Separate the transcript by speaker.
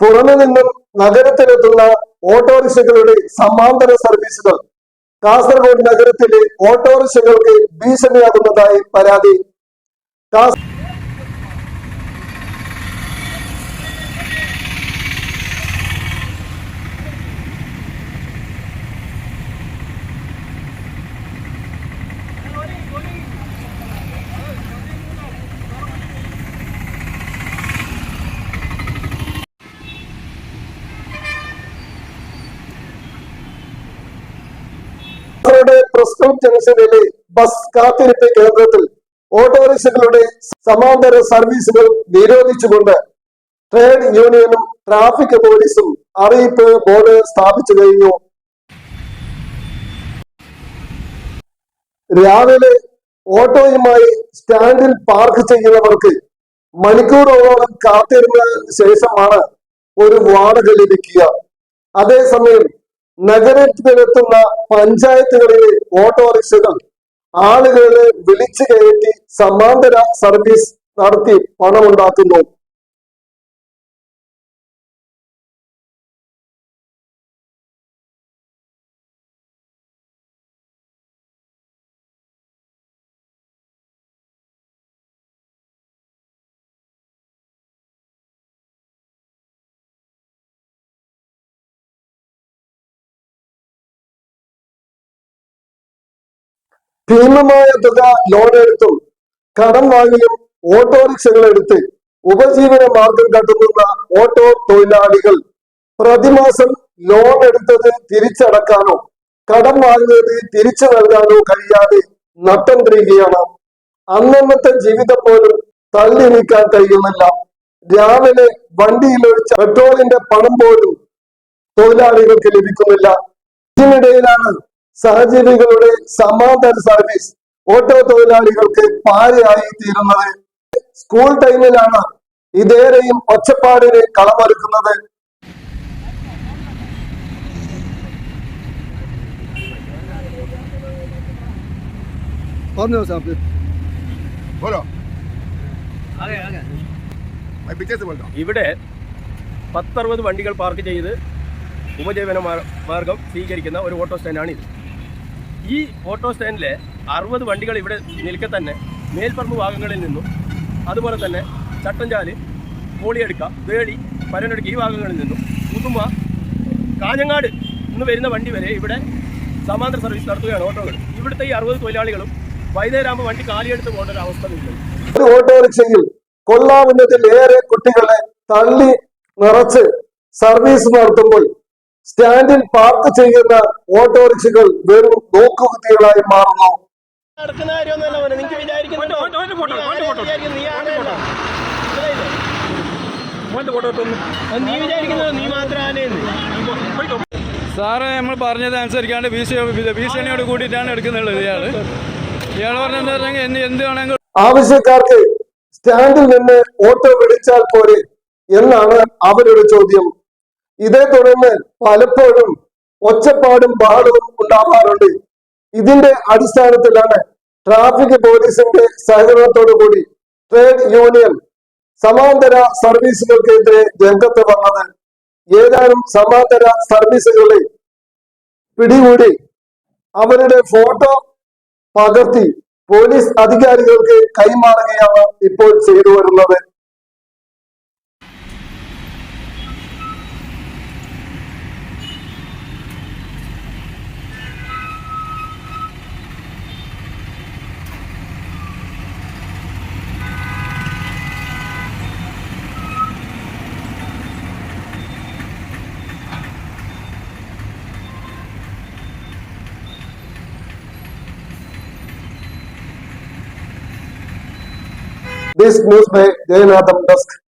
Speaker 1: പുറമെ നിന്നും നഗരത്തിലെത്തുന്ന ഓട്ടോറിക്ഷകളുടെ സമാന്തര സർവീസുകൾ കാസർഗോഡ് നഗരത്തിലെ ഓട്ടോറിക്ഷകൾക്ക് ഭീഷണിയാകുന്നതായി പരാതി. പ്രസ് ക്ലബ് ജംഗ്ഷനിലെ ബസ് കാത്തിരിപ്പ് കേന്ദ്രത്തിൽ ഓട്ടോറിക്ഷകളുടെ സമാന്തര സർവീസുകൾ നിരോധിച്ചുകൊണ്ട് ട്രേഡ് യൂണിയനും ട്രാഫിക് പോലീസും അറിയിപ്പ് ബോർഡ് സ്ഥാപിച്ചു കഴിഞ്ഞു. രാവിലെ ഓട്ടോയുമായി സ്റ്റാൻഡിൽ പാർക്ക് ചെയ്യുന്നവർക്ക് മണിക്കൂറോളം കാത്തിരുന്നതിന് ശേഷമാണ് ഒരു വാടക ലഭിക്കുക. അതേസമയം നഗരത്തിലെത്തുന്ന പഞ്ചായത്തുകളിലെ ഓട്ടോറിക്ഷകൾ ആളുകളെ വിളിച്ചു കയറ്റി സമാന്തര സർവീസ് നടത്തി പണമുണ്ടാക്കുന്നു. ഭീമമായ തുക ലോൺ എടുത്തും കടം വാങ്ങിയും ഓട്ടോറിക്ഷകൾ എടുത്ത് ഉപജീവന മാർഗം കണ്ടെത്തുന്ന ഓട്ടോ തൊഴിലാളികൾ പ്രതിമാസം ലോൺ എടുത്തത് തിരിച്ചടക്കാനോ കടം വാങ്ങിയത് തിരിച്ചു നൽകാനോ കഴിയാതെ നട്ടം തിരികെയാണ്. അന്നന്നത്തെ ജീവിതം പോലും തള്ളി നീക്കാൻ കഴിയുന്നില്ല. രാവിലെ വണ്ടിയിലൊഴിച്ച പെട്രോളിന്റെ പണം പോലും തൊഴിലാളികൾക്ക് ലഭിക്കുന്നില്ല. ഇതിനിടയിലാണ് സഹജീവികളുടെ സമാന്തര സർവീസ് ഓട്ടോ തൊഴിലാളികൾക്ക് പാരയായി തീരുന്നത്. സ്കൂൾ ടൈമിലാണ് ഇതേറെയും ഒച്ചപ്പാടിന് കളമൊരുക്കുന്നത്.
Speaker 2: ഇവിടെ 10-60 വണ്ടികൾ പാർക്ക് ചെയ്ത് ഉപജീവന മാർഗം സ്വീകരിക്കുന്ന ഒരു ഓട്ടോ സ്റ്റാൻഡാണ് ഇത്. ഈ ഓട്ടോ സ്റ്റാൻഡിലെ 60 വണ്ടികൾ ഇവിടെ നിൽക്കെ തന്നെ മേൽപ്പറമ്പ് ഭാഗങ്ങളിൽ നിന്നും അതുപോലെ തന്നെ ചട്ടഞ്ചാല്, കോളിയെടുക്ക, വേളി, പരനെടുക്ക ഈ ഭാഗങ്ങളിൽ നിന്നും പുതുമ, കാഞ്ഞങ്ങാട് നിന്ന് വരുന്ന വണ്ടി വരെ ഇവിടെ സമാന്തര സർവീസ് നടത്തുകയാണ് ഓട്ടോകൾ. ഇവിടുത്തെ ഈ 60 തൊഴിലാളികളും വൈകുന്നേരമാകുമ്പോൾ വണ്ടി കാലിയെടുത്ത് പോകേണ്ട ഒരു അവസ്ഥ വരുന്നത്.
Speaker 1: ഓട്ടോറിക്ഷയിൽ കൊള്ളാവുന്നതിലേറെ കുട്ടികളെ തള്ളി നിറച്ച് സർവീസ് നടത്തുമ്പോൾ സ്റ്റാൻഡിൽ പാർക്ക് ചെയ്യുന്ന ഓട്ടോറിക്ഷകൾ വെറും നോക്കുകുത്തികളായി മാറുന്നു.
Speaker 3: സാറ് നമ്മൾ പറഞ്ഞത് അനുസരിക്കാണ്ട് ഭീഷണിയോട് കൂടിയിട്ടാണ് എടുക്കുന്നുള്ളത്. ഇയാൾ പറഞ്ഞെന്ന് എന്ത് വേണമെങ്കിൽ
Speaker 1: ആവശ്യക്കാർക്ക് സ്റ്റാൻഡിൽ നിന്ന് ഓട്ടോ വിളിച്ചാൽ പോരെ എന്നാണ് അവരുടെ ചോദ്യം. ഇതേ തുടർന്ന് പലപ്പോഴും ഒച്ചപ്പാടും ബഹളവും ഉണ്ടാവാറുണ്ട്. ഇതിന്റെ അടിസ്ഥാനത്തിലാണ് ട്രാഫിക് പോലീസിന്റെ സഹകരണത്തോടു കൂടി ട്രേഡ് യൂണിയൻ സമാന്തര സർവീസുകൾക്കെതിരെ രംഗത്ത് വന്നത്. ഏതാനും സമാന്തര സർവീസുകളെ പിടികൂടി അവരുടെ ഫോട്ടോ പകർത്തി പോലീസ് അധികാരികൾക്ക് കൈമാറുകയാണ് ഇപ്പോൾ ചെയ്തു വരുന്നത്. This news by Jayanathan Dusk.